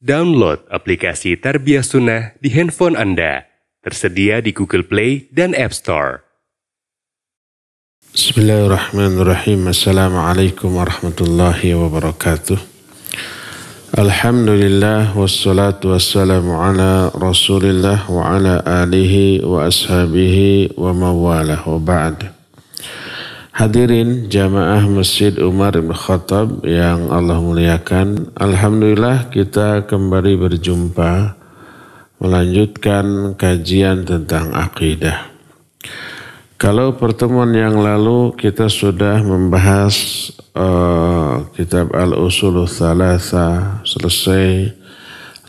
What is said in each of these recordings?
Download aplikasi Tarbiyah Sunnah di handphone Anda. Tersedia di Google Play dan App Store. Bismillahirrahmanirrahim. Assalamualaikum warahmatullahi wabarakatuh. Alhamdulillah wassalatu wassalamu ala Rasulillah wa ala alihi wa ashabihi wa mawalah wa ba'd. Hadirin jamaah Masjid Umar bin Khattab yang Allah muliakan, alhamdulillah kita kembali berjumpa melanjutkan kajian tentang akidah. Kalau pertemuan yang lalu kita sudah membahas kitab Al-Usulul Thalatha selesai,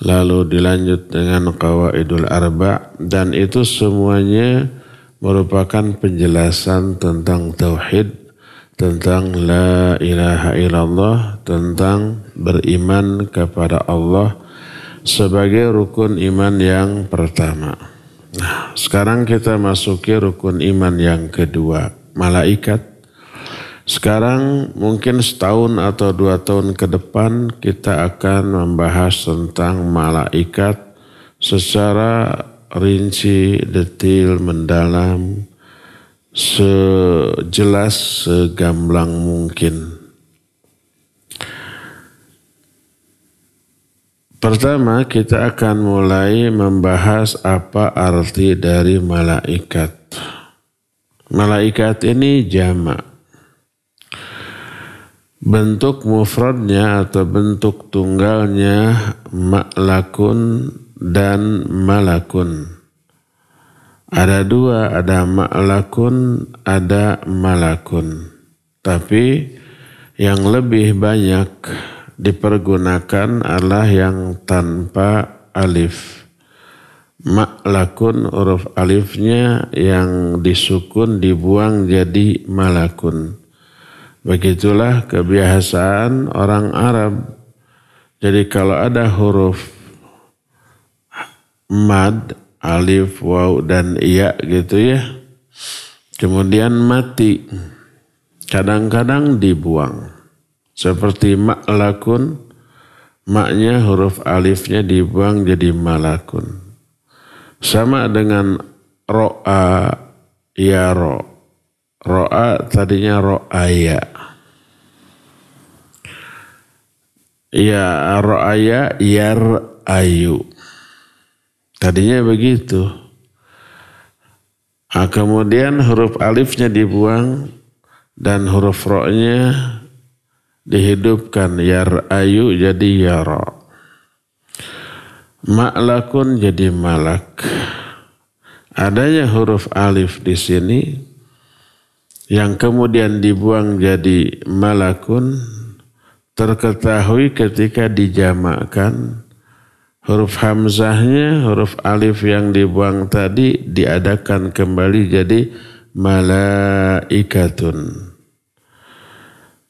lalu dilanjut dengan Qawaidul Arba', dan itu semuanya merupakan penjelasan tentang tauhid, tentang la ilaha illallah, tentang beriman kepada Allah sebagai rukun iman yang pertama. Nah, sekarang kita masuki rukun iman yang kedua, malaikat. Sekarang mungkin setahun atau 2 tahun ke depan kita akan membahas tentang malaikat secara rinci, detil, mendalam, sejelas, segamblang mungkin. Pertama, kita akan mulai membahas apa arti dari malaikat. Malaikat ini jamak. Bentuk mufradnya atau bentuk tunggalnya ma'lakun dan malakun. Ada 2, ada ma'lakun, ada malakun. Tapi yang lebih banyak dipergunakan adalah yang tanpa alif. Ma'lakun, huruf alifnya yang disukun dibuang jadi malakun. Begitulah kebiasaan orang Arab. Jadi kalau ada huruf mad, alif, waw, dan iya gitu ya, kemudian mati, kadang-kadang dibuang. Seperti ma'lakun, maknya huruf alifnya dibuang jadi malakun. Sama dengan ro'a, yaro. Ro'a tadinya ro'aya. Ya ro'aya, yar ayu. Tadinya begitu. Nah, kemudian huruf alifnya dibuang dan huruf ro-nya dihidupkan. Yar ayu jadi yara. Ma'lakun jadi malak. Adanya huruf alif di sini yang kemudian dibuang jadi malakun terketahui ketika dijamakkan. Huruf hamzahnya, huruf alif yang dibuang tadi diadakan kembali jadi malaikatun.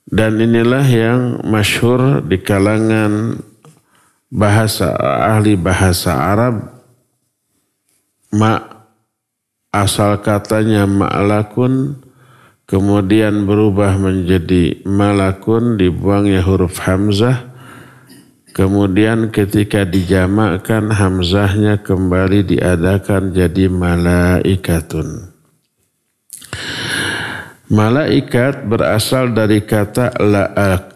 Dan inilah yang masyhur di kalangan ahli bahasa Arab. Asal katanya ma'lakun, kemudian berubah menjadi malakun, dibuangnya huruf hamzah. Kemudian ketika dijamakkan hamzahnya kembali diadakan jadi malaikatun. Malaikat berasal dari kata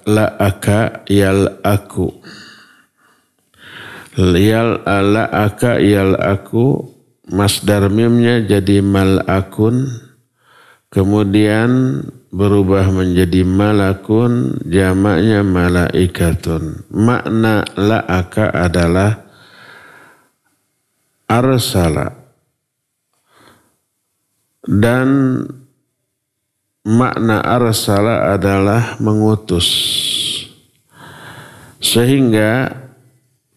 la'aka yal'aku. La'aka yal'aku, masdar mimnya jadi mal'akun. Kemudian berubah menjadi malakun, jamaknya malaikatun. Makna la'aka adalah arsala. Dan makna arsala adalah mengutus. Sehingga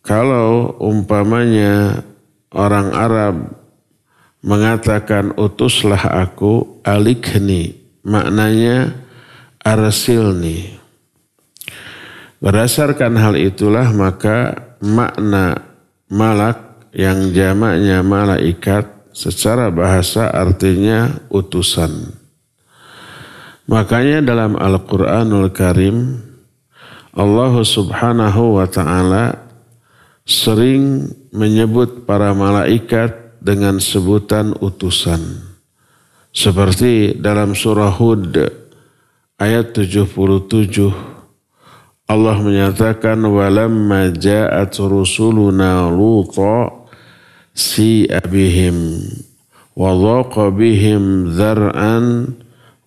kalau umpamanya orang Arab mengatakan utuslah aku, alikhni, maknanya arsilni. Berdasarkan hal itulah maka makna malak yang jamaknya malaikat secara bahasa artinya utusan. Makanya dalam Al-Quranul Karim Allah subhanahu wa ta'ala sering menyebut para malaikat dengan sebutan utusan. Seperti dalam surah Hud ayat 77 Allah menyatakan walamma ja'at rusuluna Luta si'a bihim wa dhaqa bihim dzar'an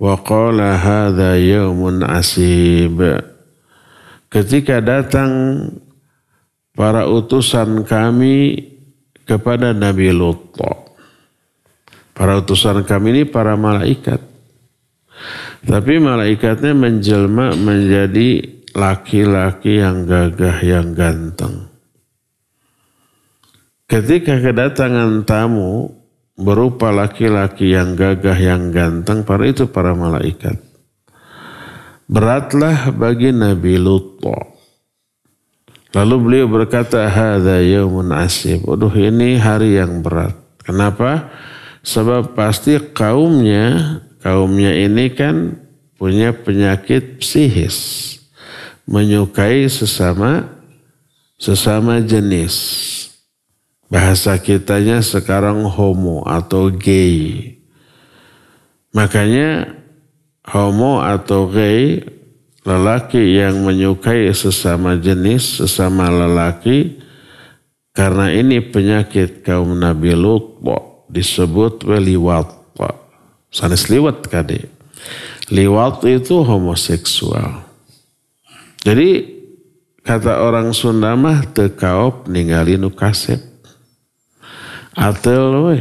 wa qala hadza yaumun asib. Ketika datang para utusan kami kepada Nabi Lut. Para utusan kami ini para malaikat. Tapi malaikatnya menjelma menjadi laki-laki yang gagah, yang ganteng. Ketika kedatangan tamu berupa laki-laki yang gagah, yang ganteng, para malaikat. Beratlah bagi Nabi Lut. Lalu beliau berkata, hadza yaumun asib. Aduh, ini hari yang berat. Kenapa? Sebab pasti kaumnya ini kan punya penyakit psikis. Menyukai sesama jenis. Bahasa kitanya sekarang homo atau gay. Makanya homo atau gay, lelaki yang menyukai sesama jenis, sesama lelaki, karena ini penyakit kaum Nabi Lut disebut liwat. Sanes liwat kade. Liwat itu homoseksual. Jadi kata orang Sunda mah teu kaop ningali nu kasep. Atel we.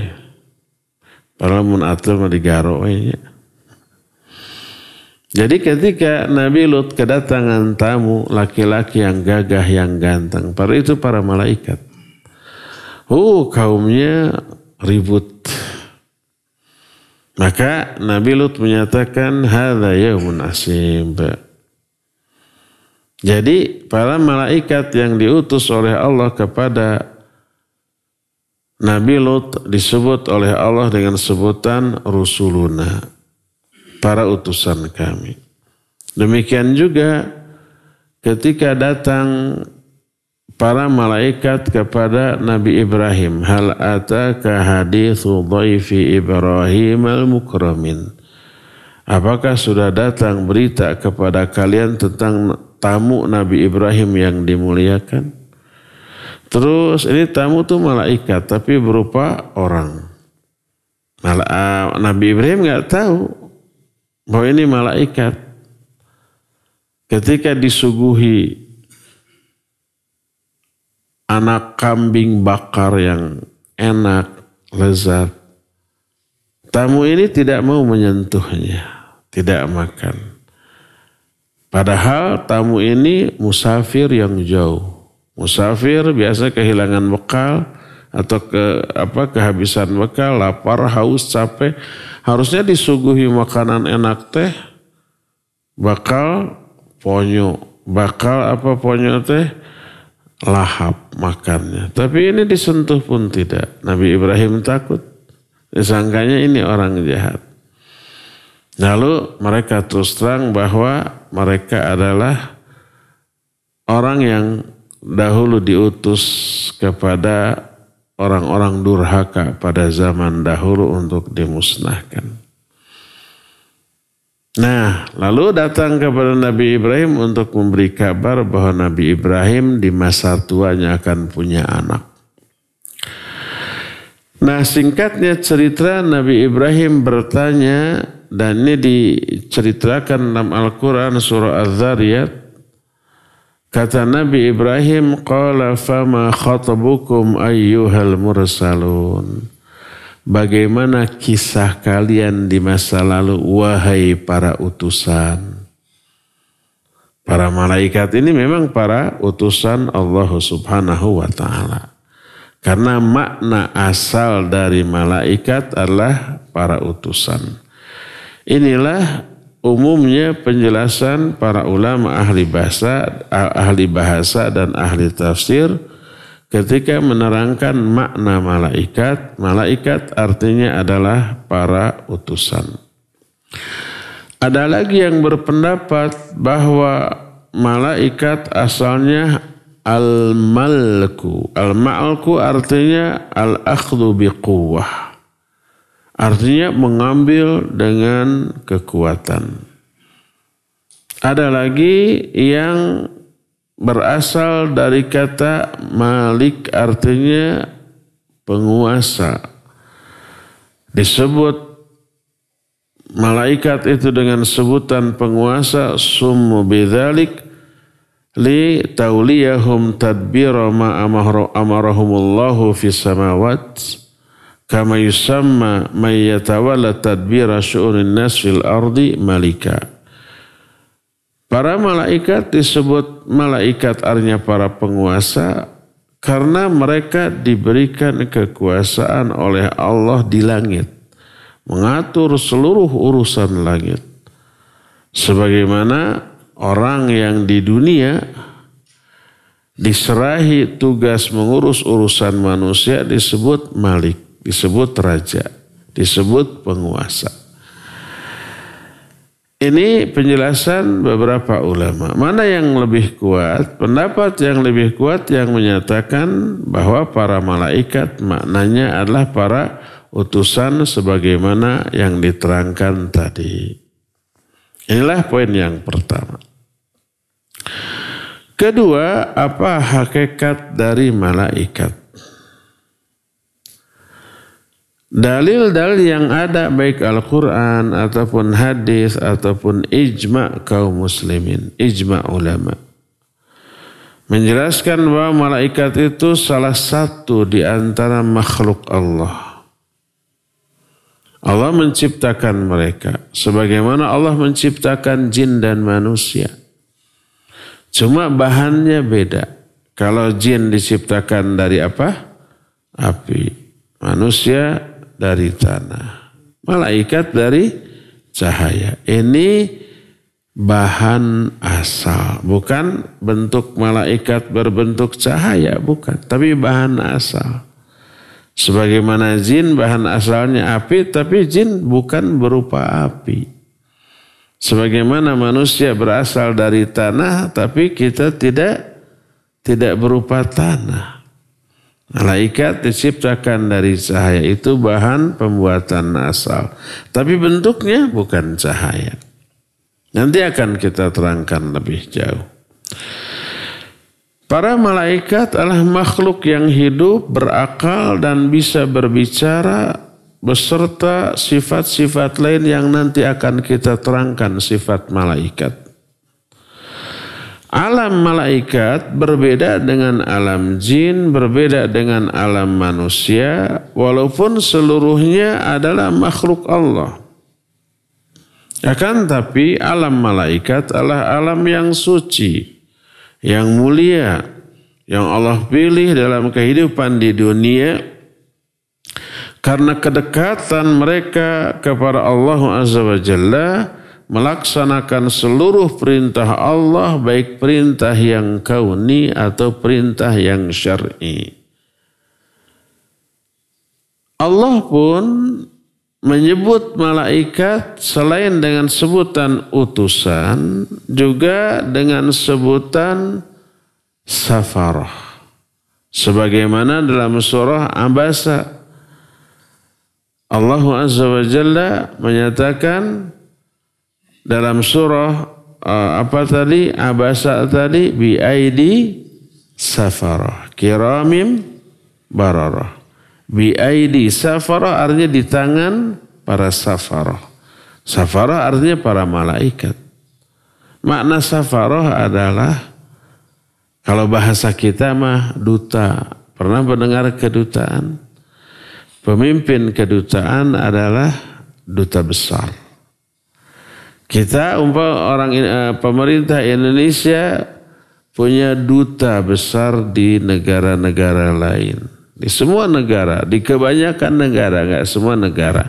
Padahal mun atel mah digaro we nya. Jadi ketika Nabi Lut kedatangan tamu laki-laki yang gagah, yang ganteng, para malaikat. Kaumnya ribut. Maka Nabi Lut menyatakan hadza yaumun asib. Jadi para malaikat yang diutus oleh Allah kepada Nabi Lut disebut oleh Allah dengan sebutan rusuluna, para utusan kami. Demikian juga ketika datang para malaikat kepada Nabi Ibrahim. Hal ataka hadithu dhaifi Ibrahim al-mukramin. Apakah sudah datang berita kepada kalian tentang tamu Nabi Ibrahim yang dimuliakan? Terus ini tamu tuh malaikat tapi berupa orang. Nabi Ibrahim nggak tahu bahwa ini malaikat. Ketika disuguhi anak kambing bakar yang enak, lezat, tamu ini tidak mau menyentuhnya, tidak makan. Padahal tamu ini musafir yang jauh. Musafir biasa kehilangan bekal atau kehabisan bekal, lapar, haus, capek. Harusnya disuguhi makanan enak teh, bakal ponyo. Bakal ponyo teh? Lahap makannya. Tapi ini disentuh pun tidak. Nabi Ibrahim takut. Disangkanya ini orang jahat. Lalu mereka terus terang bahwa mereka adalah orang yang dahulu diutus kepada orang-orang durhaka pada zaman dahulu untuk dimusnahkan. Nah, lalu datang kepada Nabi Ibrahim untuk memberi kabar bahwa Nabi Ibrahim di masa tuanya akan punya anak. Nah, singkatnya cerita Nabi Ibrahim bertanya, dan ini diceritakan dalam Al-Quran surah Az-Zariyat. Kata Nabi Ibrahim, qala fama khatabukum ayyuhal mursalun. Bagaimana kisah kalian di masa lalu, wahai para utusan? Para malaikat ini memang para utusan Allah Subhanahu wa ta'ala. Karena makna asal dari malaikat adalah para utusan. Inilah umumnya penjelasan para ulama ahli bahasa dan ahli tafsir ketika menerangkan makna malaikat. Malaikat artinya adalah para utusan. Ada lagi yang berpendapat bahwa malaikat asalnya al-malku. Al-malku artinya al-akhdhu biquwwah. Artinya mengambil dengan kekuatan. Ada lagi yang berasal dari kata malik artinya penguasa. Disebut malaikat itu dengan sebutan penguasa, summu bidzalik li tauliyahum tadbira ma amarahumullahu fis samawat kama yusamma may yatawalla tadbira syu'unin nas fil ardi malika. Para malaikat disebut malaikat artinya para penguasa karena mereka diberikan kekuasaan oleh Allah di langit, mengatur seluruh urusan langit. Sebagaimana orang yang di dunia diserahi tugas mengurus urusan manusia disebut malik, disebut raja, disebut penguasa. Ini penjelasan beberapa ulama. Mana yang lebih kuat? Pendapat yang lebih kuat yang menyatakan bahwa para malaikat maknanya adalah para utusan sebagaimana yang diterangkan tadi. Inilah poin yang pertama. Kedua, apa hakikat dari malaikat? Dalil-dalil yang ada baik Al-Quran ataupun hadis ataupun ijma' kaum muslimin, ijma' ulama, menjelaskan bahwa malaikat itu salah satu di antara makhluk Allah. Allah menciptakan mereka sebagaimana Allah menciptakan jin dan manusia. Cuma bahannya beda. Kalau jin diciptakan dari apa? Api. Manusia dari tanah, malaikat dari cahaya. Ini bahan asal, bukan bentuk malaikat berbentuk cahaya, bukan, tapi bahan asal. Sebagaimana jin bahan asalnya api, tapi jin bukan berupa api. Sebagaimana manusia berasal dari tanah, tapi kita tidak berupa tanah. Malaikat diciptakan dari cahaya, itu bahan pembuatan asal. Tapi bentuknya bukan cahaya. Nanti akan kita terangkan lebih jauh. Para malaikat adalah makhluk yang hidup, berakal dan bisa berbicara beserta sifat-sifat lain yang nanti akan kita terangkan sifat malaikat. Alam malaikat berbeda dengan alam jin, berbeda dengan alam manusia, walaupun seluruhnya adalah makhluk Allah. Akan tapi alam malaikat adalah alam yang suci, yang mulia, yang Allah pilih dalam kehidupan di dunia karena kedekatan mereka kepada Allah Azza wa Jalla, melaksanakan seluruh perintah Allah, baik perintah yang kauni atau perintah yang syar'i. Allah pun menyebut malaikat selain dengan sebutan utusan, juga dengan sebutan safarah. Sebagaimana dalam surah Abasa, Allah Azza wa Jalla menyatakan dalam surah Abasa tadi, bi'aidi safarah kiramim bararah. Bi'aidi safarah artinya di tangan para safarah. Safarah artinya para malaikat. Makna safarah adalah, kalau bahasa kita mah duta. Pernah mendengar kedutaan? Pemimpin kedutaan adalah duta besar. Kita pemerintah Indonesia punya duta besar di negara-negara lain. Di semua negara, di kebanyakan negara, enggak semua negara.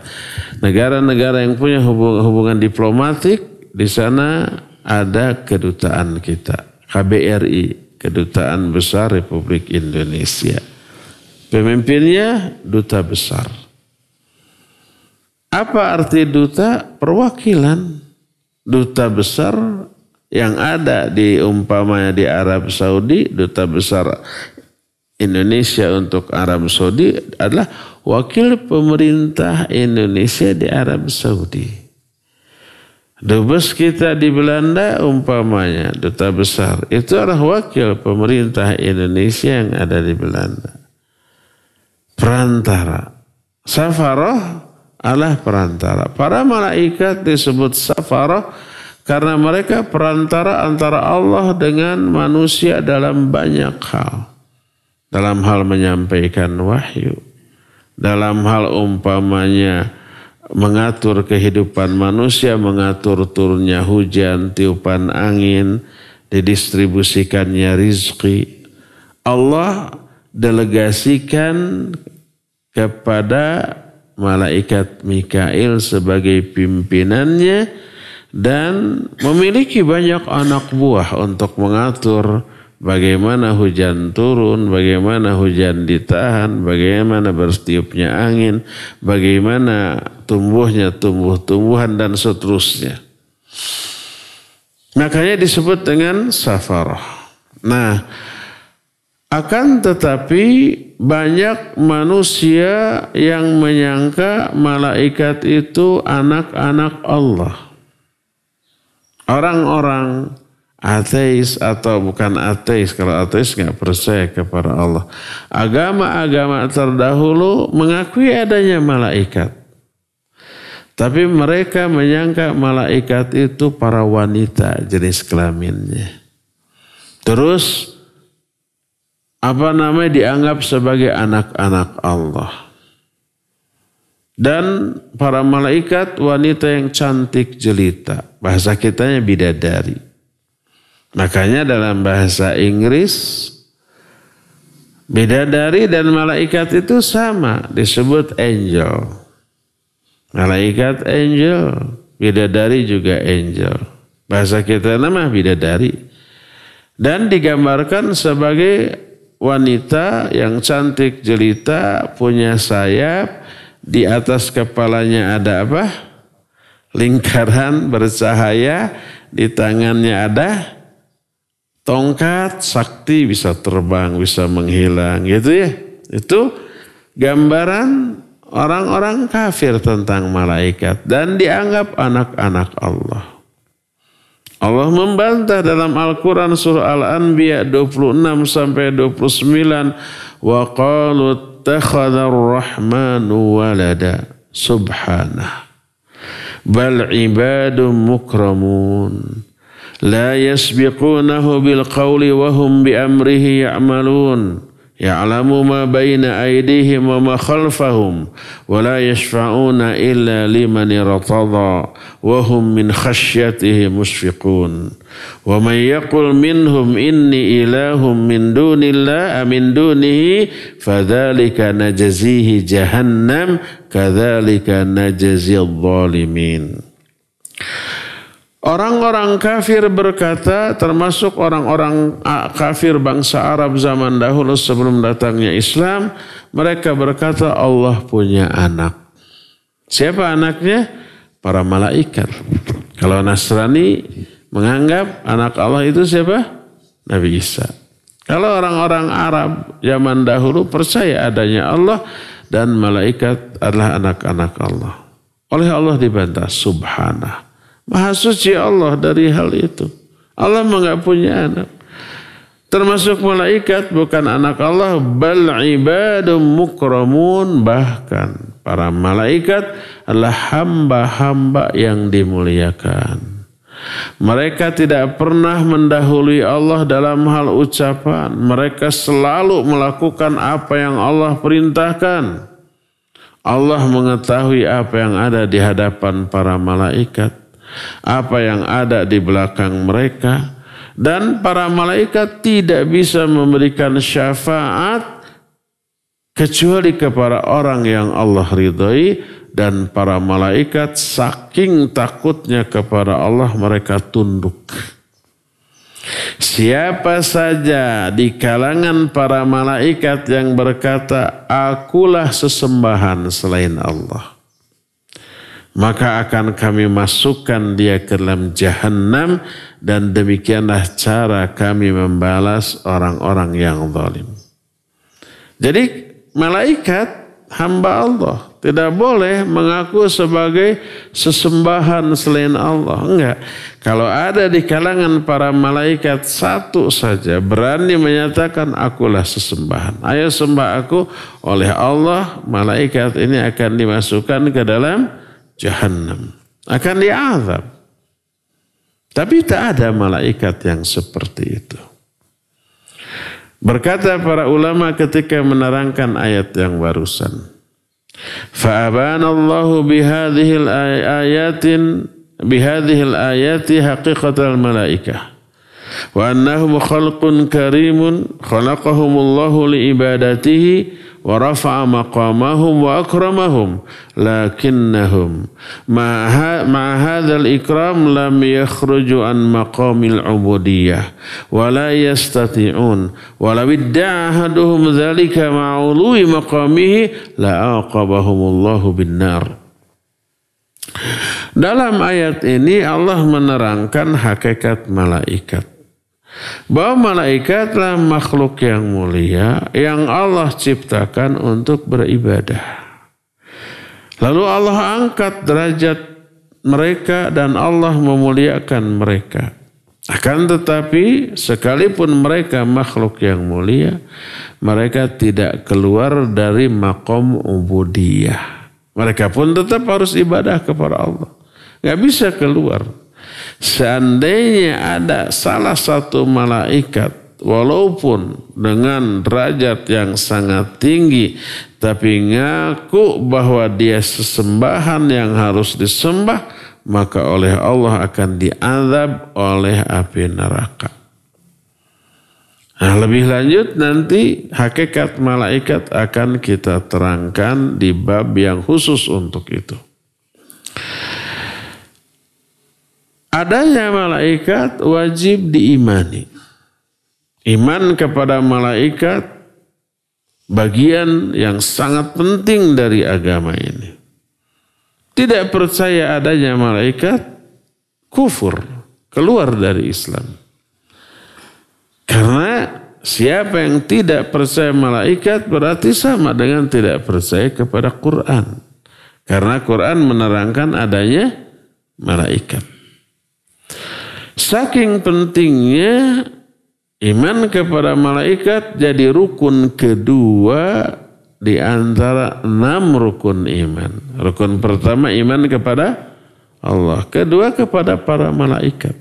Negara-negara yang punya hubungan diplomatik, di sana ada kedutaan kita. KBRI, Kedutaan Besar Republik Indonesia. Pemimpinnya duta besar. Apa arti duta? Perwakilan. Duta besar yang ada di umpamanya di Arab Saudi, duta besar Indonesia untuk Arab Saudi adalah wakil pemerintah Indonesia di Arab Saudi. Dubes kita di Belanda umpamanya duta besar itu adalah wakil pemerintah Indonesia yang ada di Belanda. Perantara. Safaroh adalah perantara. Para malaikat disebut safaroh karena mereka perantara antara Allah dengan manusia dalam banyak hal. Dalam hal menyampaikan wahyu. Dalam hal umpamanya mengatur kehidupan manusia, mengatur turunnya hujan, tiupan angin, didistribusikannya rizki. Allah delegasikan kepada malaikat Mikail sebagai pimpinannya dan memiliki banyak anak buah untuk mengatur bagaimana hujan turun, bagaimana hujan ditahan, bagaimana bertiupnya angin, bagaimana tumbuhnya tumbuh-tumbuhan dan seterusnya. Makanya disebut dengan safarah. Nah, akan tetapi banyak manusia yang menyangka malaikat itu anak-anak Allah. Orang-orang ateis atau bukan ateis, kalau ateis nggak percaya kepada Allah. Agama-agama terdahulu mengakui adanya malaikat. Tapi mereka menyangka malaikat itu para wanita jenis kelaminnya. Terus dianggap sebagai anak-anak Allah. Dan para malaikat wanita yang cantik jelita. Bahasa kitanya bidadari. Makanya dalam bahasa Inggris bidadari dan malaikat itu sama, disebut angel. Malaikat angel, bidadari juga angel. Bahasa kita nama bidadari. Dan digambarkan sebagai wanita yang cantik jelita, punya sayap, di atas kepalanya ada apa? Lingkaran bercahaya, di tangannya ada tongkat sakti, bisa terbang, bisa menghilang, gitu ya. Itu gambaran orang-orang kafir tentang malaikat dan dianggap anak-anak Allah. Allah membantah dalam Al-Quran surah Al-Anbiya 26 sampai 29. Wa qalu ittakhadha ar-rahmanu walada subhanah. Bal ibadun mukramun. La yasbiqunahu bil qawli wa hum bi amrihi ya'malun. Ya'lamu ma baina aydihim wa ma khalfahum wa la yashfa'una illa liman irtada wa hum min khasyatihi mushfiqun. Wa man yaqul minhum inni ilahum min dunillah min dunihi fadzalika najzihi jahannam kadzalika najzil zalimin. Orang-orang kafir berkata, termasuk orang-orang kafir bangsa Arab zaman dahulu sebelum datangnya Islam, mereka berkata Allah punya anak. Siapa anaknya? Para malaikat. Kalau Nasrani menganggap anak Allah itu siapa? Nabi Isa. Kalau orang-orang Arab zaman dahulu percaya adanya Allah dan malaikat adalah anak-anak Allah. Oleh Allah dibantah, subhanah. Maha suci Allah dari hal itu. Allah enggak punya anak. Termasuk malaikat bukan anak Allah, bal ibadun mukramun, bahkan para malaikat adalah hamba-hamba yang dimuliakan. Mereka tidak pernah mendahului Allah dalam hal ucapan. Mereka selalu melakukan apa yang Allah perintahkan. Allah mengetahui apa yang ada di hadapan para malaikat, apa yang ada di belakang mereka, dan para malaikat tidak bisa memberikan syafaat kecuali kepada orang yang Allah ridhai, dan para malaikat saking takutnya kepada Allah mereka tunduk. Siapa saja di kalangan para malaikat yang berkata akulah sesembahan selain Allah, maka akan kami masukkan dia ke dalam jahannam dan demikianlah cara kami membalas orang-orang yang zalim. Jadi malaikat hamba Allah tidak boleh mengaku sebagai sesembahan selain Allah. Enggak. Kalau ada di kalangan para malaikat satu saja berani menyatakan akulah sesembahan, ayo sembah aku, oleh Allah malaikat ini akan dimasukkan ke dalam Jahannam, akan diazab. Tapi tak ada malaikat yang seperti itu. Berkata para ulama ketika menerangkan ayat yang barusan, فأبان الله بهذه الآيات حقيقة الملائكة وأنهم خلق كريم خلقهم الله لعبادته ورفع مقامهم وأكرمهم لكنهم مع هذا الإكرام لم يخرجوا عن مقام العبودية ولا يستطيعون ولو ادعى أحدهم ذلك مع علو مقامه لعاقبهم الله بالنار. Dalam ayat ini Allah menerangkan hakikat malaikat. Bahwa malaikatlah makhluk yang mulia yang Allah ciptakan untuk beribadah. Lalu Allah angkat derajat mereka dan Allah memuliakan mereka. Akan tetapi sekalipun mereka makhluk yang mulia, mereka tidak keluar dari maqam ubudiyah. Mereka pun tetap harus ibadah kepada Allah. Gak bisa keluar. Seandainya ada salah satu malaikat walaupun dengan derajat yang sangat tinggi tapi ngaku bahwa dia sesembahan yang harus disembah, maka oleh Allah akan diazab oleh api neraka. Nah, lebih lanjut nanti hakikat malaikat akan kita terangkan di bab yang khusus untuk itu. Adanya malaikat wajib diimani. Iman kepada malaikat bagian yang sangat penting dari agama ini. Tidak percaya adanya malaikat, kufur, keluar dari Islam. Karena siapa yang tidak percaya malaikat berarti sama dengan tidak percaya kepada Quran. Karena Quran menerangkan adanya malaikat. Saking pentingnya iman kepada malaikat jadi rukun kedua di antara 6 rukun iman. Rukun pertama iman kepada Allah, kedua kepada para malaikat.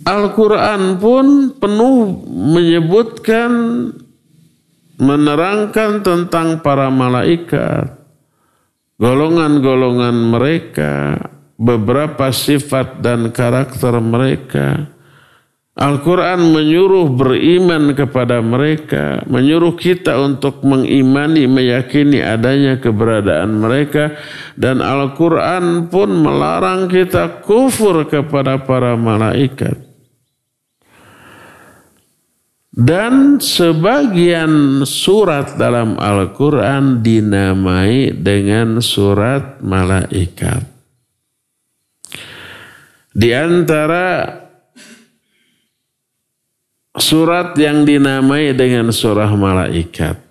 Al-Quran pun penuh menyebutkan, menerangkan tentang para malaikat, golongan-golongan mereka, beberapa sifat dan karakter mereka. Al-Quran menyuruh beriman kepada mereka, menyuruh kita untuk mengimani, meyakini adanya keberadaan mereka. Dan Al-Quran pun melarang kita kufur kepada para malaikat. Dan sebagian surat dalam Al-Quran dinamai dengan surat malaikat. Di antara surat yang dinamai dengan surah malaikat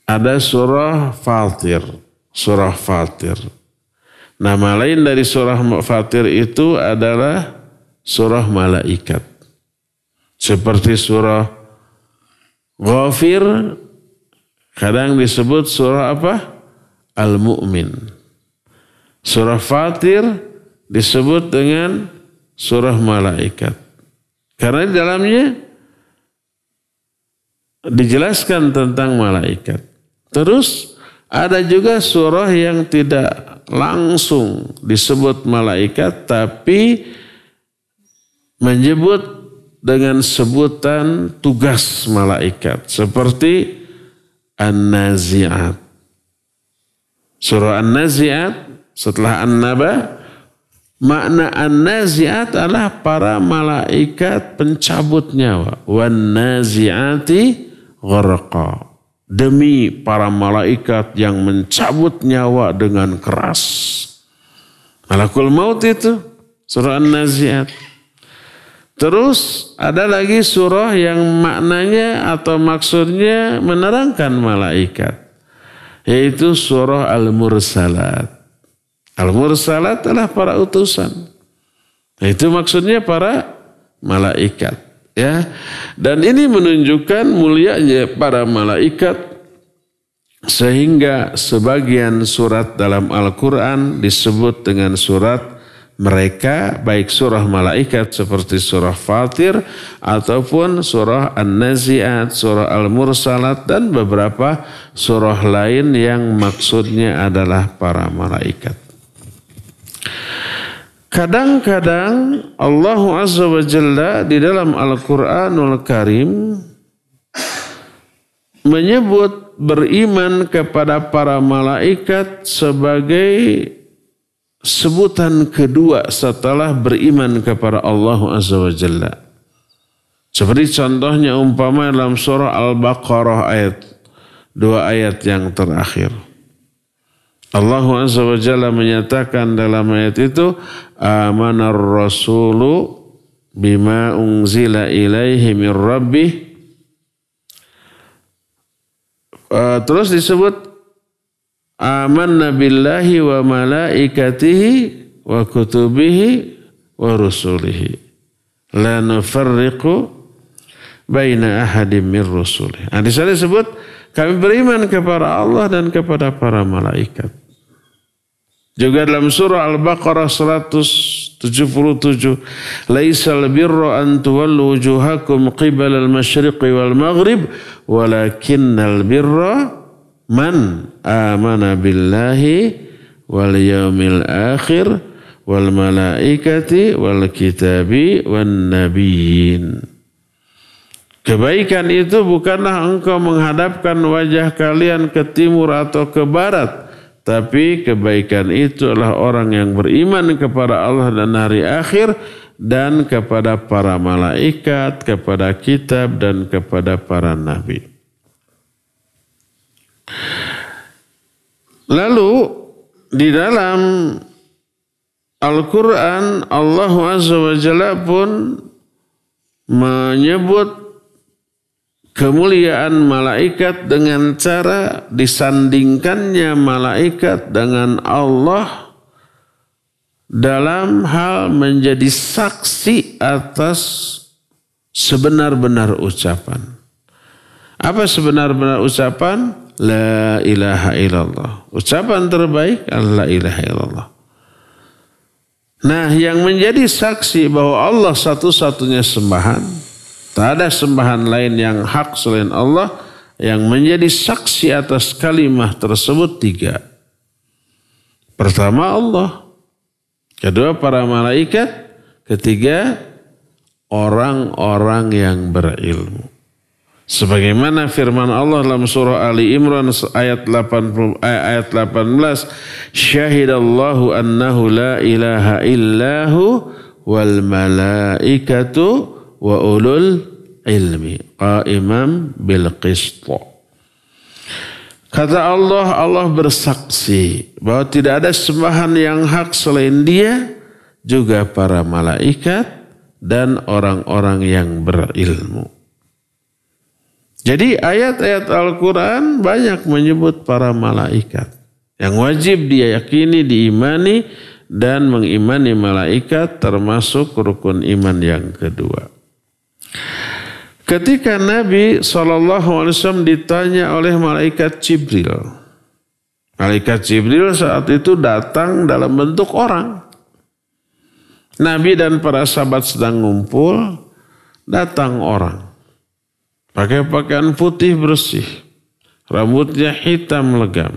ada surah Fatir. Surah Fatir. Nama lain dari surah Fatir itu adalah surah malaikat. Seperti surah Ghafir kadang disebut surah apa? Al-Mu'min. Surah Fatir disebut dengan surah malaikat. Karena di dalamnya dijelaskan tentang malaikat. Terus ada juga surah yang tidak langsung disebut malaikat tapi menyebut dengan sebutan tugas malaikat. Seperti An-Nazi'at. Surah An-Nazi'at setelah An-Naba, makna An-Nazi'at adalah para malaikat pencabut nyawa. Wan-Nazi'ati gharqa. Demi para malaikat yang mencabut nyawa dengan keras. Malakul maut itu surah An-Nazi'at. Terus ada lagi surah yang maknanya atau maksudnya menerangkan malaikat, yaitu surah Al-Mursalat. Al-Mursalat adalah para utusan. Itu maksudnya para malaikat, ya. Dan ini menunjukkan mulianya para malaikat sehingga sebagian surat dalam Al-Quran disebut dengan surat mereka, baik surah malaikat seperti surah Fatir ataupun surah An-Nazi'at, surah Al-Mursalat dan beberapa surah lain yang maksudnya adalah para malaikat. Kadang-kadang Allah Azza wa Jalla di dalam Al-Quranul Karim menyebut beriman kepada para malaikat sebagai sebutan kedua setelah beriman kepada Allah Azza wa Jalla. Seperti contohnya umpama dalam surah Al-Baqarah dua ayat yang terakhir. Allah Azza wa Jalla menyatakan dalam ayat itu, amanar rasulu bima unzila ilaihi min rabbih. Terus disebut amanna billahi wa malaikatihi wa kutubihi wa rusulihi la nufarriqu baina ahadim min rusulihi. Di sana disebut kami beriman kepada Allah dan kepada para malaikat. Juga dalam surah Al-Baqarah 177, laisal birra an tuwallu wujuhakum qibala al-masyriqi wal maghrib walakinnal birra man amana billahi wal yaumil akhir wal malaikati wal kitabi wan nabiyyin. Kebaikan itu bukanlah engkau menghadapkan wajah kalian ke timur atau ke barat, tapi kebaikan itu adalah orang yang beriman kepada Allah dan hari akhir dan kepada para malaikat, kepada kitab dan kepada para nabi. Lalu di dalam Al-Quran Allah Azza wa Jalla pun menyebut kemuliaan malaikat dengan cara disandingkannya malaikat dengan Allah dalam hal menjadi saksi atas sebenar-benar ucapan. Apa sebenar-benar ucapan? La ilaha illallah. Ucapan terbaik adalah la ilaha illallah. Nah, yang menjadi saksi bahwa Allah satu-satunya sembahan, tak ada sembahan lain yang hak selain Allah, yang menjadi saksi atas kalimah tersebut tiga. Pertama Allah, kedua para malaikat, ketiga orang-orang yang berilmu. Sebagaimana firman Allah dalam surah Ali Imran ayat 18, syahidallahu annahu la ilaha illahu wal malaikatu wa ulul ilmi qaiman bil qist. Kata Allah, Allah bersaksi bahwa tidak ada sembahan yang hak selain Dia, juga para malaikat dan orang-orang yang berilmu. Jadi ayat-ayat Al-Quran banyak menyebut para malaikat yang wajib diyakini, diimani dan mengimani malaikat termasuk rukun iman yang kedua. Ketika Nabi SAW ditanya oleh malaikat Jibril. Malaikat Jibril saat itu datang dalam bentuk orang. Nabi dan para sahabat sedang ngumpul, datang orang. Pakai pakaian putih bersih, rambutnya hitam legam.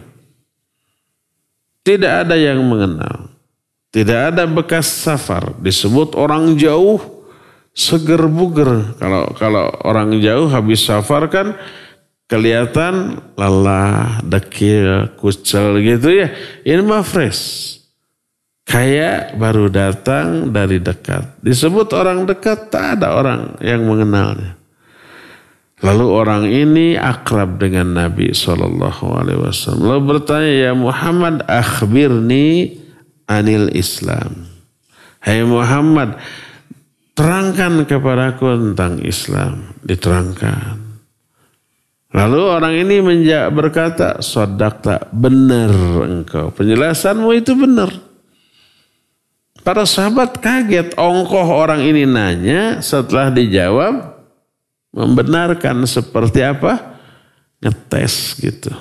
Tidak ada yang mengenal. Tidak ada bekas safar. Disebut orang jauh, seger buger. Kalau orang jauh habis safar kan kelihatan lelah, dekil, kucel gitu ya. Ini mah fresh. Kayak baru datang dari dekat. Disebut orang dekat, tak ada orang yang mengenalnya. Lalu orang ini akrab dengan Nabi SAW. Lalu bertanya, ya Muhammad, akhbirni anil Islam. Hai Muhammad, terangkan kepadaku tentang Islam. Diterangkan. Lalu orang ini berkata, shadaqta, benar engkau. Penjelasanmu itu benar. Para sahabat kaget, ongkoh orang ini nanya, setelah dijawab, membenarkan seperti apa? Ngetes gitu.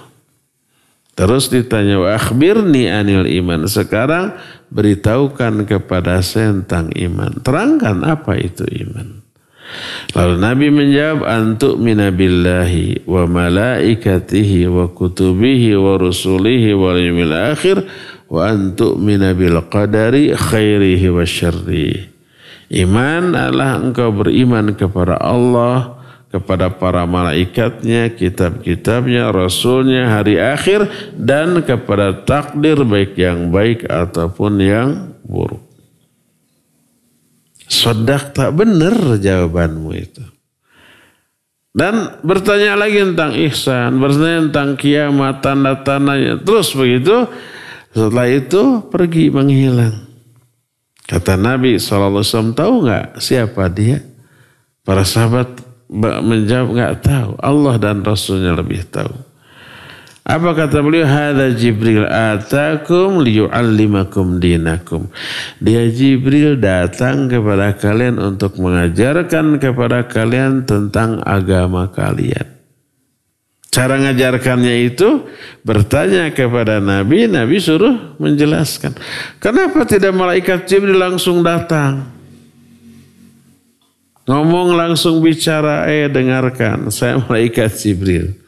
Terus ditanya, wa akhbirni anil iman. Sekarang beritahukan kepada saya tentang iman. Terangkan apa itu iman. Lalu Nabi menjawab, antu'mina billahi wa malaikatihi wa kutubihi wa rusulihi wal yawmil akhir wa antu'mina bil qadari khairihi wa syarrihi. Iman adalah engkau beriman kepada Allah, kepada para malaikatnya, kitab-kitabnya, rasulnya, hari akhir, dan kepada takdir baik yang baik ataupun yang buruk. Shadaq, tak benar jawabanmu itu. Dan bertanya lagi tentang ihsan, bertanya tentang kiamat, tanda-tandanya. Terus begitu, setelah itu pergi menghilang. Kata Nabi SAW, tahu nggak siapa dia? Para sahabat menjawab, nggak tahu. Allah dan Rasulnya lebih tahu. Apa kata beliau? Hadza Jibril atakum liyu'allimakum dinakum. Dia Jibril datang kepada kalian untuk mengajarkan kepada kalian tentang agama kalian. Cara ngajarkannya itu bertanya kepada Nabi, Nabi suruh menjelaskan. Kenapa tidak malaikat Jibril langsung datang? Ngomong langsung bicara, dengarkan, saya malaikat Jibril.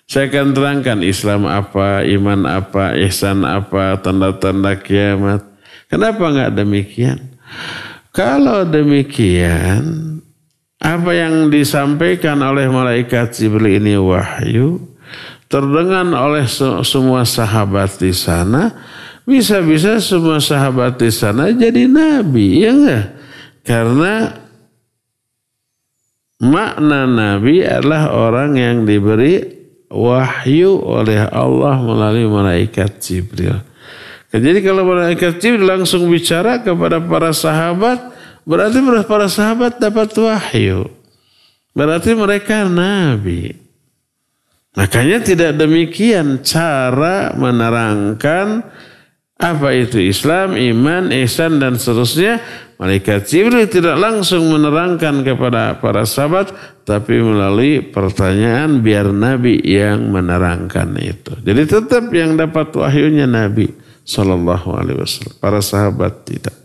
Saya akan terangkan Islam apa, iman apa, ihsan apa, tanda-tanda kiamat. Kenapa enggak demikian? Kalau demikian, apa yang disampaikan oleh malaikat Jibril ini wahyu, terdengar oleh semua sahabat di sana, bisa-bisa semua sahabat di sana jadi nabi, ya enggak? Karena makna nabi adalah orang yang diberi wahyu oleh Allah melalui malaikat Jibril. Jadi kalau malaikat Jibril langsung bicara kepada para sahabat, berarti para sahabat dapat wahyu. Berarti mereka nabi. Makanya tidak demikian cara menerangkan apa itu Islam, iman, ihsan dan seterusnya. Malaikat Jibril tidak langsung menerangkan kepada para sahabat, tapi melalui pertanyaan biar Nabi yang menerangkan itu. Jadi tetap yang dapat wahyunya Nabi SAW. Para sahabat tidak.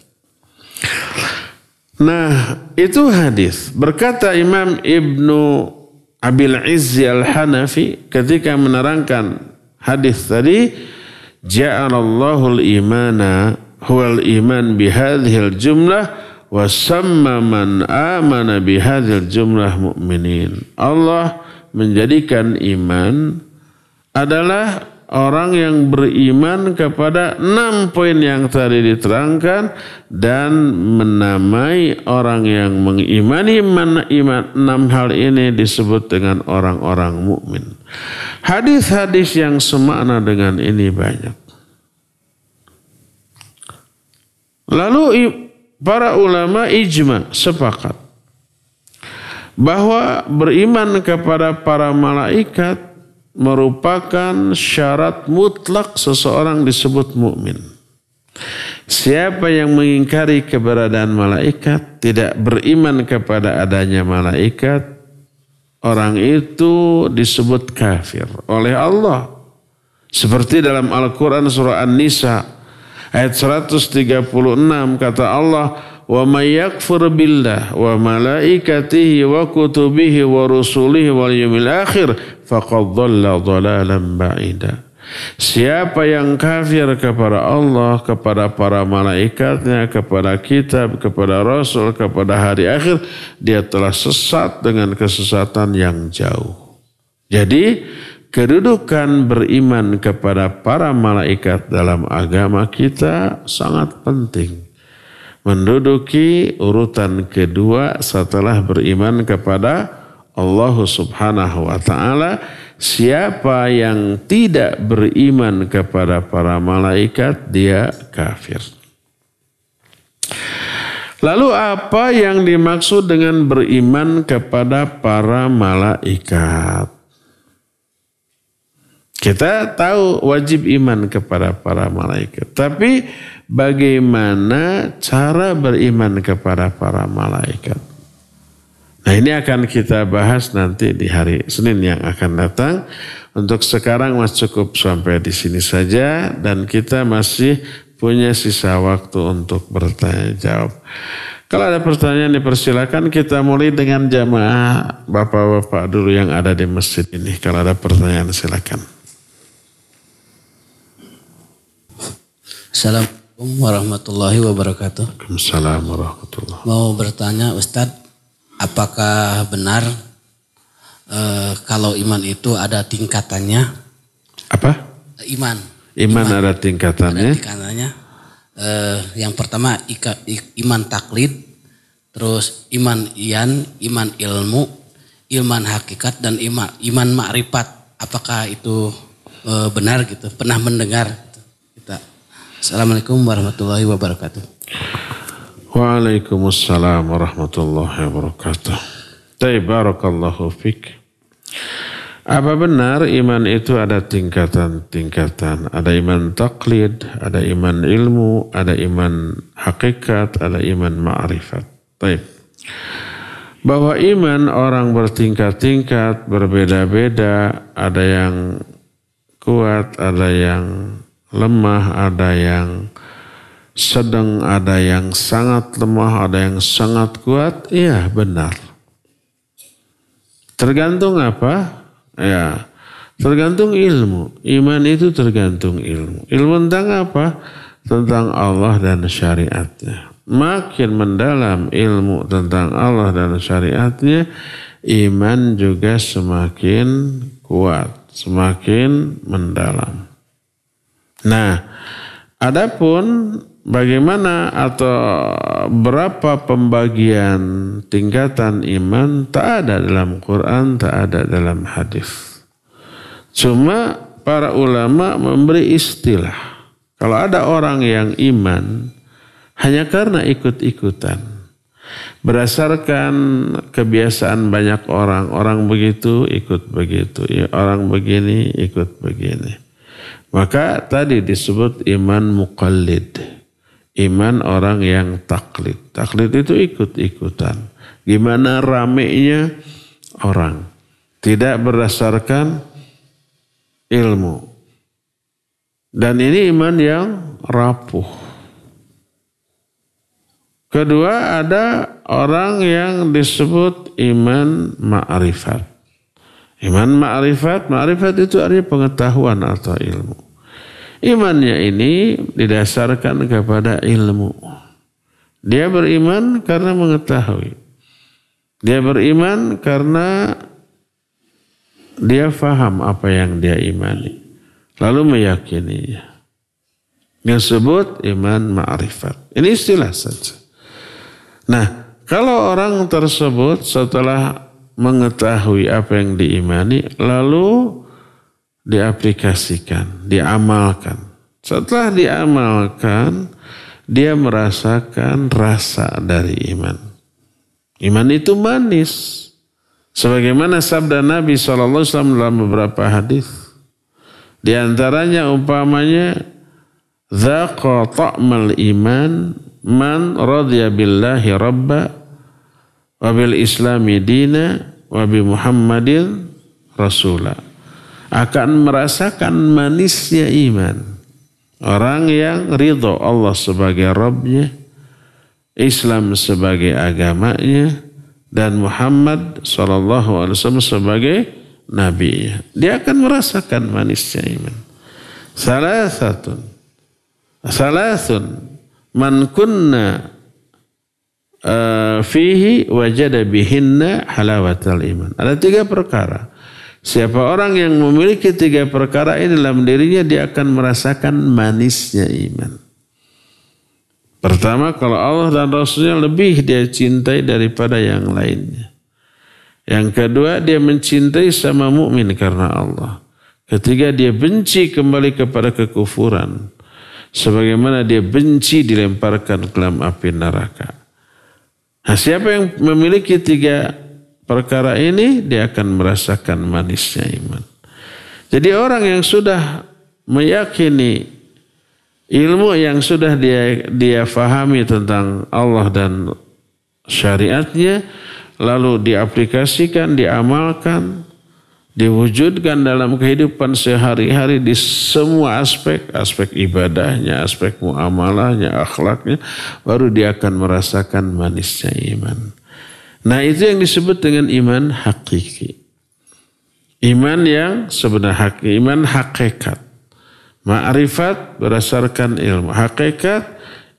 Nah, itu hadis. Berkata Imam Ibnu Abil Izzi Al-Hanafi ketika menerangkan hadis tadi, ja'alallahu al-imana huwal iman bihadhil jumlah wa samma man amana bihadhil jumlah mu'minin. Allah menjadikan iman adalah orang yang beriman kepada 6 poin yang tadi diterangkan dan menamai orang yang mengimani 6 hal ini disebut dengan orang-orang mukmin. Hadis-hadis yang semakna dengan ini banyak. Lalu para ulama ijma sepakat bahwa beriman kepada para malaikat merupakan syarat mutlak seseorang disebut mukmin. Siapa yang mengingkari keberadaan malaikat, tidak beriman kepada adanya malaikat, orang itu disebut kafir oleh Allah. Seperti dalam Al-Quran surah An-Nisa ayat 136 kata Allah, wa may yakfur billah wa malaikatihi wa kutubihi wa rusulihi wal yawmil akhir faqad dhalla dhalalan ba'ida. Siapa yang kafir kepada Allah, kepada para malaikatnya, kepada kitab, kepada rasul, kepada hari akhir, dia telah sesat dengan kesesatan yang jauh. Jadi kedudukan beriman kepada para malaikat dalam agama kita sangat penting. Menduduki urutan kedua setelah beriman kepada Allah Subhanahu wa ta'ala. Siapa yang tidak beriman kepada para malaikat, dia kafir. Lalu apa yang dimaksud dengan beriman kepada para malaikat? Kita tahu wajib iman kepada para malaikat. Tapi bagaimana cara beriman kepada para malaikat? Nah, ini akan kita bahas nanti di hari Senin yang akan datang. Untuk sekarang mas cukup sampai di sini saja. Dan kita masih punya sisa waktu untuk bertanya jawab. Kalau ada pertanyaan dipersilakan, kita mulai dengan jamaah bapak-bapak dulu yang ada di masjid ini. Kalau ada pertanyaan silakan. Assalamualaikum warahmatullahi wabarakatuh. Waalaikumsalam warahmatullahi wabarakatuh. Mau bertanya Ustadz, apakah benar kalau iman itu ada tingkatannya? Apa? Iman ada tingkatannya. Ada tingkatannya. Yang pertama iman taklid, terus iman iyan, iman ilmu, iman hakikat, dan iman ma'rifat. Apakah itu benar gitu? Pernah mendengar? Gitu. Kita. Assalamualaikum warahmatullahi wabarakatuh. Waalaikumsalam warahmatullahi wabarakatuh. Barakallahu fik. Apa benar iman itu ada tingkatan-tingkatan? Ada iman taklid, ada iman ilmu, ada iman hakikat, ada iman ma'rifat. Baik. Bahwa iman orang bertingkat-tingkat, berbeda-beda, ada yang kuat, ada yang lemah, ada yang sedang, ada yang sangat lemah, ada yang sangat kuat. Iya, benar. Tergantung apa? Ya, tergantung ilmu. Iman itu tergantung ilmu. Ilmu tentang apa? Tentang Allah dan syariatnya. Makin mendalam ilmu tentang Allah dan syariatnya, iman juga semakin kuat, semakin mendalam. Nah, adapun bagaimana atau berapa pembagian tingkatan iman tak ada dalam Quran, tak ada dalam hadis. Cuma para ulama memberi istilah. Kalau ada orang yang iman hanya karena ikut-ikutan, berdasarkan kebiasaan banyak orang begitu ikut begitu, orang begini ikut begini. Maka tadi disebut iman muqallid. Iman orang yang taklid. Taklid itu ikut-ikutan. Gimana ramenya orang. Tidak berdasarkan ilmu. Dan ini iman yang rapuh. Kedua, ada orang yang disebut iman ma'rifat. Iman ma'rifat itu artinya pengetahuan atau ilmu. Imannya ini didasarkan kepada ilmu. Dia beriman karena mengetahui. Dia beriman karena dia faham apa yang dia imani. Lalu meyakininya. Yang disebut iman ma'rifat. Ini istilah saja. Nah, kalau orang tersebut setelah mengetahui apa yang diimani, lalu diaplikasikan, diamalkan. Setelah diamalkan, dia merasakan rasa dari iman. Iman itu manis. Sebagaimana sabda Nabi SAW dalam beberapa hadis. Di antaranya umpamanya, Zaqa ta'mal iman man radhiya billahi rabba wa bil islami dina wa bi Muhammadin rasulah. Akan merasakan manisnya iman. Orang yang ridho Allah sebagai Rabbnya, Islam sebagai agamanya, dan Muhammad SAW sebagai Nabi-Nya. Dia akan merasakan manisnya iman. Salasun man kunna fihi wajada bihinna halawatal iman. Ada 3 perkara. Siapa orang yang memiliki 3 perkara ini dalam dirinya, dia akan merasakan manisnya iman. Pertama, kalau Allah dan Rasulnya lebih dia cintai daripada yang lainnya. Yang kedua, dia mencintai sama mukmin karena Allah. Ketiga, dia benci kembali kepada kekufuran. Sebagaimana dia benci dilemparkan ke dalam api neraka. Nah, siapa yang memiliki 3 perkara ini, dia akan merasakan manisnya iman. Jadi orang yang sudah meyakini ilmu yang sudah dia fahami tentang Allah dan syariatnya, lalu diaplikasikan, diamalkan, diwujudkan dalam kehidupan sehari-hari di semua aspek ibadahnya, aspek muamalahnya, akhlaknya, baru dia akan merasakan manisnya iman. Nah, itu yang disebut dengan iman hakiki. Iman yang sebenar, iman hakikat. Ma'rifat berdasarkan ilmu. Hakikat,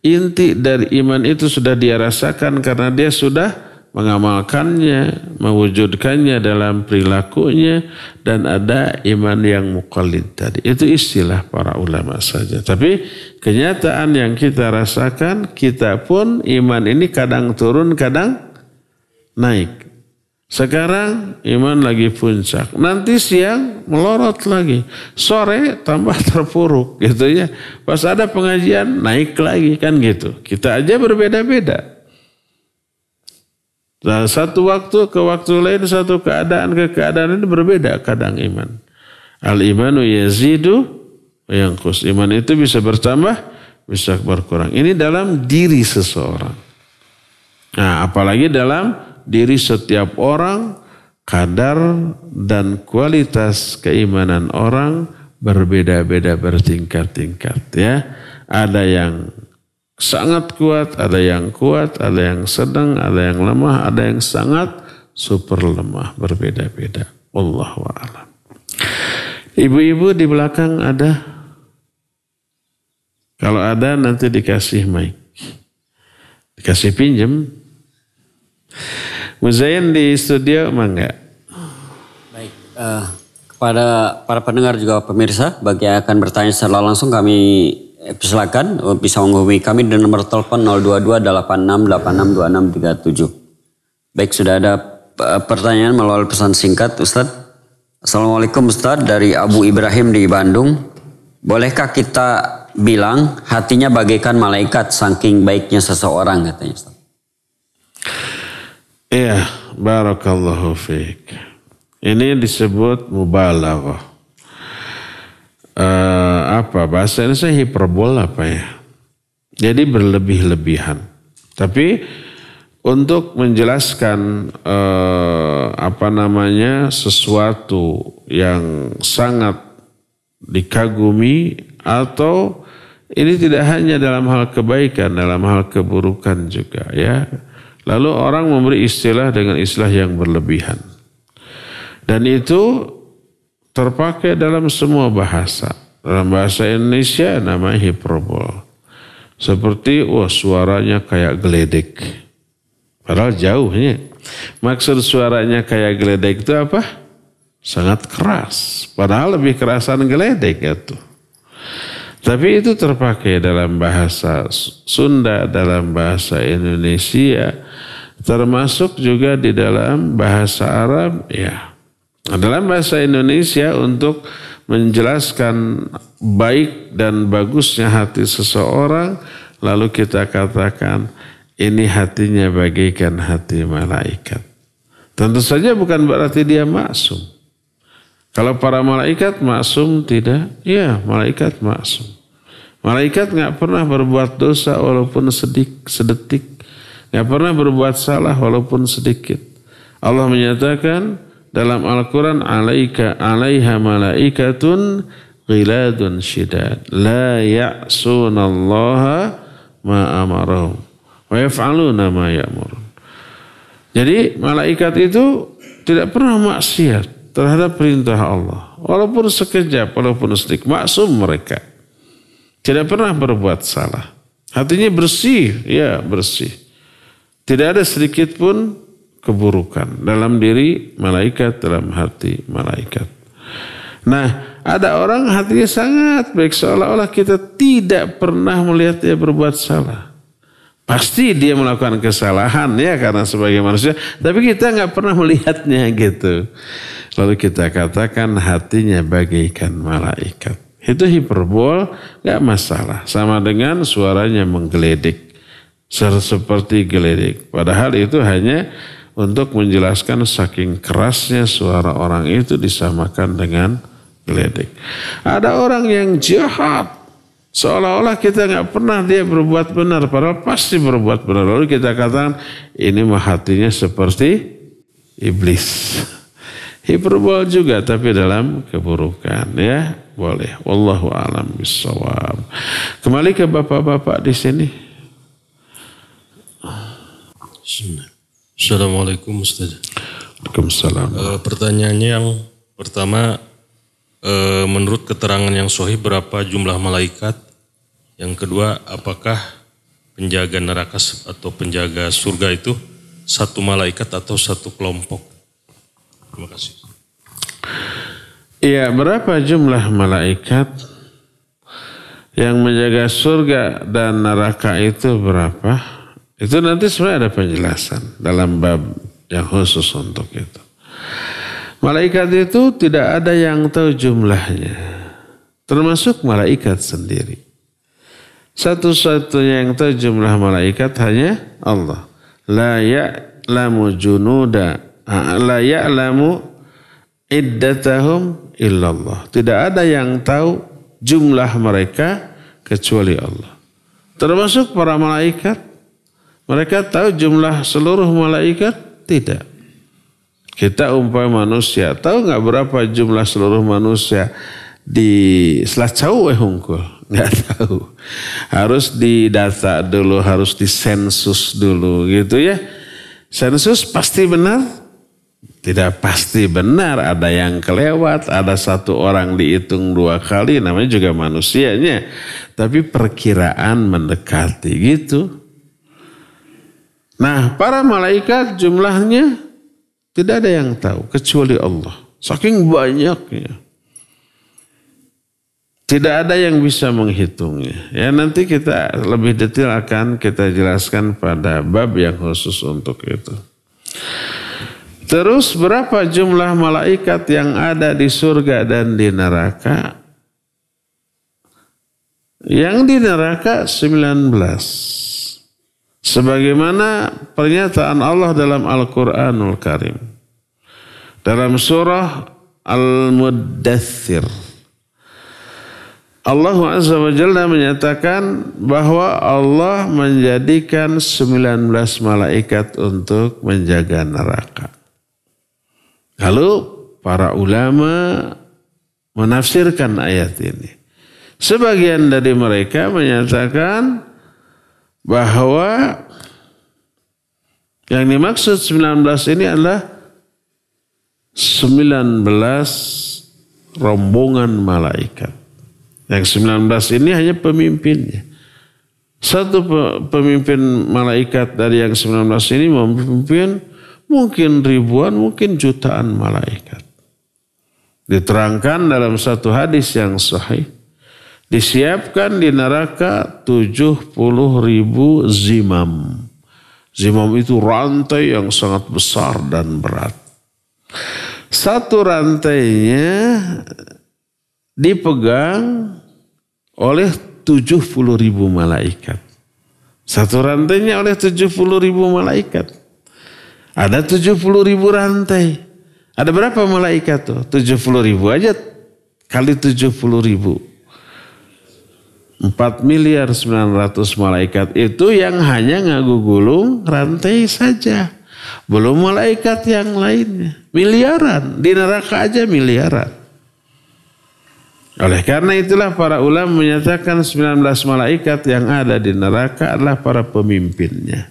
inti dari iman itu sudah dia rasakan karena dia sudah mengamalkannya, mewujudkannya dalam perilakunya, dan ada iman yang muqallid tadi. Itu istilah para ulama saja. Tapi kenyataan yang kita rasakan, kita pun iman ini kadang turun, kadang naik. Sekarang iman lagi puncak, nanti siang melorot lagi, sore tambah terpuruk gitu ya. Pas ada pengajian naik lagi kan gitu. Kita aja berbeda-beda. Nah, satu waktu ke waktu lain, satu keadaan ke keadaan ini berbeda kadang iman. Al-imanu yazidu wa yanqus. Iman itu bisa bertambah, bisa berkurang. Ini dalam diri seseorang. Nah, apalagi dalam diri setiap orang, kadar dan kualitas keimanan orang berbeda-beda, bertingkat-tingkat ya. Ada yang sangat kuat, ada yang sedang, ada yang lemah, ada yang sangat super lemah, berbeda-beda. Wallahu a'lam. Ibu-ibu di belakang ada? Kalau ada nanti dikasih mic. Dikasih pinjem. Muzayan di studio mangga. Baik, kepada para pendengar juga pemirsa, bagi yang akan bertanya secara langsung kami silakan bisa menghubungi kami di nomor telepon 022-8686-2637. Baik, sudah ada pertanyaan melalui pesan singkat, Ustadz. Assalamualaikum Ustadz, dari Abu Ibrahim di Bandung. Bolehkah kita bilang hatinya bagaikan malaikat saking baiknya seseorang, katanya Ustadz? Iya, barakallahu fiik. Ini disebut mubalaghah. Bahasa Indonesia hiperbol apa ya? Jadi berlebih-lebihan. Tapi untuk menjelaskan sesuatu yang sangat dikagumi, atau ini tidak hanya dalam hal kebaikan, dalam hal keburukan juga ya. Lalu orang memberi istilah dengan istilah yang berlebihan. Dan itu terpakai dalam semua bahasa. Dalam bahasa Indonesia namanya hiperbol. Seperti suaranya kayak geledek. Padahal jauhnya. Maksud suaranya kayak geledek itu apa? Sangat keras. Padahal lebih kerasan geledek itu. Tapi itu terpakai dalam bahasa Sunda, dalam bahasa Indonesia, termasuk juga di dalam bahasa Arab ya. Dalam bahasa Indonesia untuk menjelaskan baik dan bagusnya hati seseorang, lalu kita katakan ini hatinya bagaikan hati malaikat. Tentu saja bukan berarti dia maksum. Kalau para malaikat maksum tidak? Ya, malaikat maksum. Malaikat nggak pernah berbuat dosa walaupun sedetik. Nggak pernah berbuat salah walaupun sedikit. Allah menyatakan dalam Al-Quran, alaiha malaikatun ghiladun syidad la ya'sunallaha ma amarahum wa yaf'aluna ma ya'murun. Jadi malaikat itu tidak pernah maksiat terhadap perintah Allah, walaupun sekejap, walaupun sedikit. Maksum mereka, tidak pernah berbuat salah. Hatinya bersih, ya bersih. Tidak ada sedikit pun keburukan dalam diri malaikat, dalam hati malaikat. Nah, ada orang hatinya sangat baik, seolah-olah kita tidak pernah melihat dia berbuat salah. Pasti dia melakukan kesalahan ya karena sebagai manusia, tapi kita nggak pernah melihatnya gitu. Lalu kita katakan hatinya bagaikan malaikat. Itu hiperbol, nggak masalah. Sama dengan suaranya menggeledek. seperti geledik. Padahal itu hanya untuk menjelaskan saking kerasnya suara orang itu disamakan dengan geledek. Ada orang yang jahat, seolah-olah kita nggak pernah dia berbuat benar, padahal pasti berbuat benar. Lalu kita katakan ini mah hatinya seperti iblis. Hiperbol juga tapi dalam keburukan, ya boleh. Wallahu a'lam bishawab. Kembali ke bapak-bapak di sini. Assalamualaikum Ustaz. Waalaikumsalam. Pertanyaannya yang pertama, menurut keterangan yang sahih berapa jumlah malaikat? Yang kedua, apakah penjaga neraka atau penjaga surga itu satu malaikat atau satu kelompok? Terima kasih. Iya, berapa jumlah malaikat yang menjaga surga dan neraka itu berapa? Itu nanti sebenarnya ada penjelasan dalam bab yang khusus untuk itu. Malaikat itu tidak ada yang tahu jumlahnya, termasuk malaikat sendiri. Satu-satunya yang tahu jumlah malaikat hanya Allah. La ya'lamu iddatahum illallah. Tidak ada yang tahu jumlah mereka kecuali Allah. Termasuk para malaikat. Mereka tahu jumlah seluruh malaikat? Tidak. Kita umpama manusia, tahu nggak berapa jumlah seluruh manusia di Selacau hungkul? Nggak tahu. Harus didata dulu, harus disensus dulu gitu ya. Sensus pasti benar? Tidak pasti benar, ada yang kelewat, ada satu orang dihitung 2 kali, namanya juga manusianya. Tapi perkiraan mendekati gitu. Nah, para malaikat jumlahnya tidak ada yang tahu kecuali Allah. Saking banyaknya. Tidak ada yang bisa menghitungnya. Ya, nanti kita lebih detail akan kita jelaskan pada bab yang khusus untuk itu. Terus berapa jumlah malaikat yang ada di surga dan di neraka? Yang di neraka 19. Sebagaimana pernyataan Allah dalam Al-Quranul Karim. Dalam surah Al-Muddathir. Allah Azza wa Jalla menyatakan bahwa Allah menjadikan 19 malaikat untuk menjaga neraka. Lalu para ulama menafsirkan ayat ini. Sebagian dari mereka menyatakan bahwa yang dimaksud 19 ini adalah 19 rombongan malaikat. Yang 19 ini hanya pemimpinnya. Satu pemimpin malaikat dari yang 19 ini memimpin mungkin ribuan, mungkin jutaan malaikat. Diterangkan dalam satu hadis yang sahih. Disiapkan di neraka 70.000 zimam. Zimam itu rantai yang sangat besar dan berat. Satu rantainya dipegang oleh 70.000 malaikat. Satu rantainya oleh 70.000 malaikat. Ada 70.000 rantai. Ada berapa malaikat tuh? 70.000 aja kali 70.000. 4.900.000 malaikat itu yang hanya ngagugulung rantai saja. Belum malaikat yang lainnya. Miliaran. Di neraka aja miliaran. Oleh karena itulah para ulama menyatakan 19 malaikat yang ada di neraka adalah para pemimpinnya.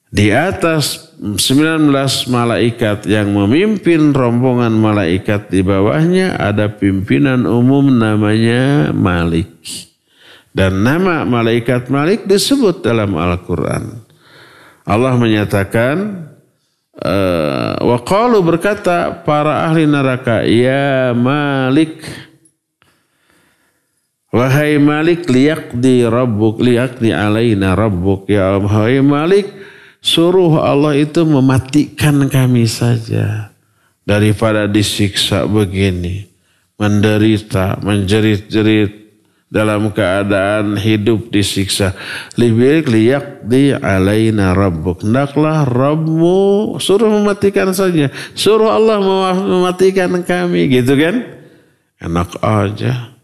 Di atas 19 malaikat yang memimpin rombongan malaikat di bawahnya ada pimpinan umum namanya Malik. Dan nama malaikat Malik disebut dalam Al-Quran. Allah menyatakan, wa qalu berkata para ahli neraka, ya Malik, wahai Malik, liyaqdi alaina rabbuk, ya wahai Malik, suruh Allah itu mematikan kami saja daripada disiksa begini, menderita, menjerit-jerit dalam keadaan hidup disiksa. Lebih baik liyaqdi alaina rabbuk. Hendaklah Rabbmu suruh mematikan saja. Suruh Allah mematikan kami, gitu kan? Enak aja.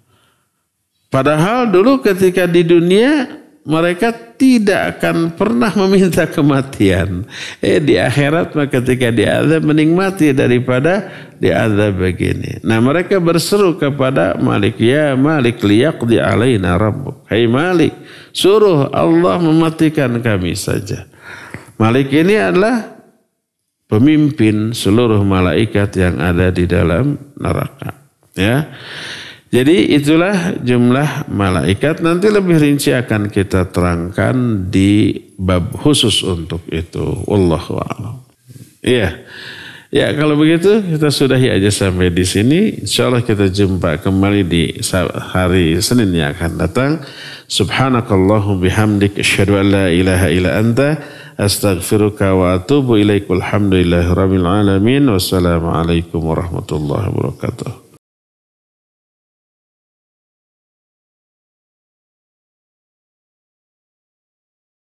Padahal dulu ketika di dunia mereka tidak akan pernah meminta kematian. Di akhirat ketika diazab menikmati daripada diazab begini. Nah, mereka berseru kepada Malik, ya Malik liyaqdi alaina rabbuk. Hai Malik, suruh Allah mematikan kami saja. Malik ini adalah pemimpin seluruh malaikat yang ada di dalam neraka. Ya. Jadi itulah jumlah malaikat. Nanti lebih rinci akan kita terangkan di bab khusus untuk itu. Wallahu a'lam. Iya. Ya, kalau begitu kita sudahi aja sampai di sini. Insyaallah kita jumpa kembali di hari Senin yang akan datang. Subhanakallahumma bihamdik asyhadu an la ilaha illa anta astaghfiruka wa atubu ilaik. Walhamdulillahirabbil alamin. Wassalamualaikum warahmatullahi wabarakatuh.